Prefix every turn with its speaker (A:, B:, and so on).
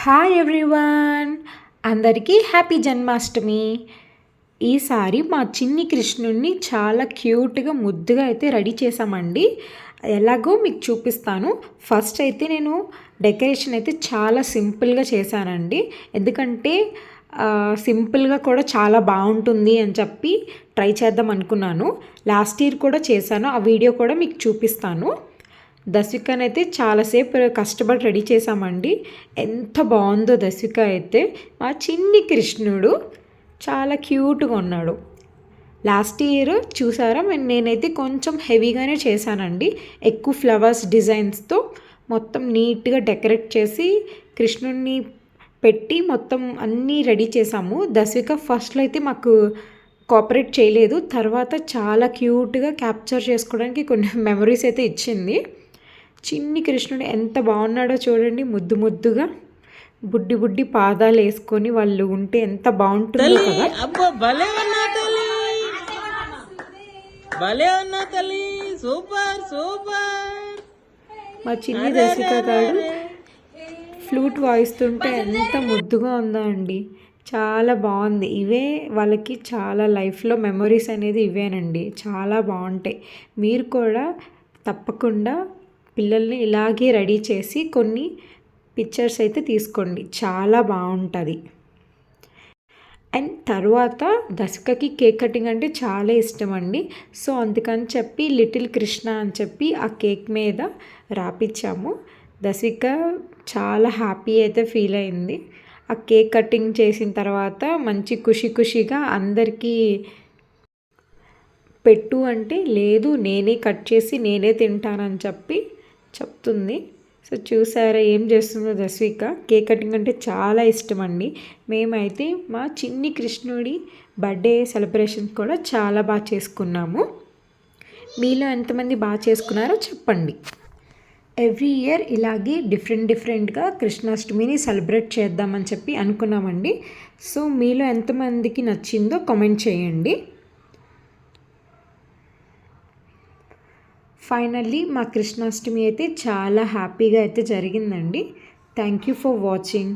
A: Hi everyone, అందరికీ happy Janmashtami. ఈసారి మా చిన్ని కృష్ణుడిని చాలా క్యూట్గా ముద్దుగా అయితే రెడీ చేసామండి. ఎలాగో మీకు చూపిస్తాను. ఫస్ట్ అయితే నేను డెకరేషన్ అయితే చాలా సింపుల్గా చేశానండి. ఎందుకంటే సింపుల్గా కూడా చాలా బాగుంటుంది అని చెప్పి ట్రై చేద్దాం అనుకున్నాను. లాస్ట్ ఇయర్ కూడా చేశాను, ఆ వీడియో కూడా మీకు చూపిస్తాను. దశవికని అయితే చాలాసేపు కష్టపడి రెడీ చేసామండి. ఎంత బాగుందో దశవిక అయితే. మా చిన్ని కృష్ణుడు చాలా క్యూట్గా ఉన్నాడు. లాస్ట్ ఇయర్ చూసారా, నేనైతే కొంచెం హెవీగానే చేశానండి. ఎక్కువ ఫ్లవర్స్ డిజైన్స్తో మొత్తం నీట్గా డెకరేట్ చేసి కృష్ణుడిని పెట్టి మొత్తం అన్నీ రెడీ చేసాము. దశవిక ఫస్ట్లో అయితే మాకు కోఆపరేట్ చేయలేదు. తర్వాత చాలా క్యూట్గా క్యాప్చర్ చేసుకోవడానికి కొన్ని మెమరీస్ అయితే ఇచ్చింది. చిన్ని కృష్ణుడు ఎంత బాగున్నాడో చూడండి. ముద్దు ముద్దుగా బుడ్డి బుడ్డి పాదాలు వేసుకొని వాళ్ళు ఉంటే ఎంత బాగుంటుందో కదా. మా చిన్ని దశిక గారు ఫ్లూట్ వాయిస్తుంటే ఎంత ముద్దుగా ఉందో అండి. చాలా బాగుంది. ఇవే వాళ్ళకి చాలా లైఫ్లో మెమరీస్ అనేది ఇవేనండి. చాలా బాగుంటాయి. మీరు కూడా తప్పకుండా పిల్లల్ని ఇలాగే రెడీ చేసి కొన్ని పిక్చర్స్ అయితే తీసుకోండి, చాలా బాగుంటుంది. అండ్ తర్వాత దశకకి కేక్ కటింగ్ అంటే చాలా ఇష్టం అండి. సో అందుకని చెప్పి లిటిల్ కృష్ణ అని చెప్పి ఆ కేక్ మీద రాపిచ్చాము. దశిక చాలా హ్యాపీ అయితే ఫీల్ అయింది. ఆ కేక్ కటింగ్ చేసిన తర్వాత మంచి ఖుషిగా అందరికీ పెట్టు అంటే లేదు, నేనే కట్ చేసి నేనే తింటానని చెప్పి చెప్తుంది. సో చూసారా ఏం చేస్తుందో దశవిక. కేక్ కటింగ్ అంటే చాలా ఇష్టం అండి. మేమైతే మా చిన్ని కృష్ణుడి బర్త్డే సెలబ్రేషన్ కూడా చాలా బాగా చేసుకున్నాము. మీలో ఎంతమంది బాగా చేసుకున్నారో చెప్పండి. ఎవ్రీ ఇయర్ ఇలాగే డిఫరెంట్గా కృష్ణాష్టమిని సెలబ్రేట్ చేద్దామని చెప్పి అనుకున్నామండి. సో మీలో ఎంతమందికి నచ్చిందో కామెంట్ చేయండి. ఫైనల్లీ మా కృష్ణాష్టమి అయితే చాలా హ్యాపీగా అయితే జరిగిందండి. Thank you for watching.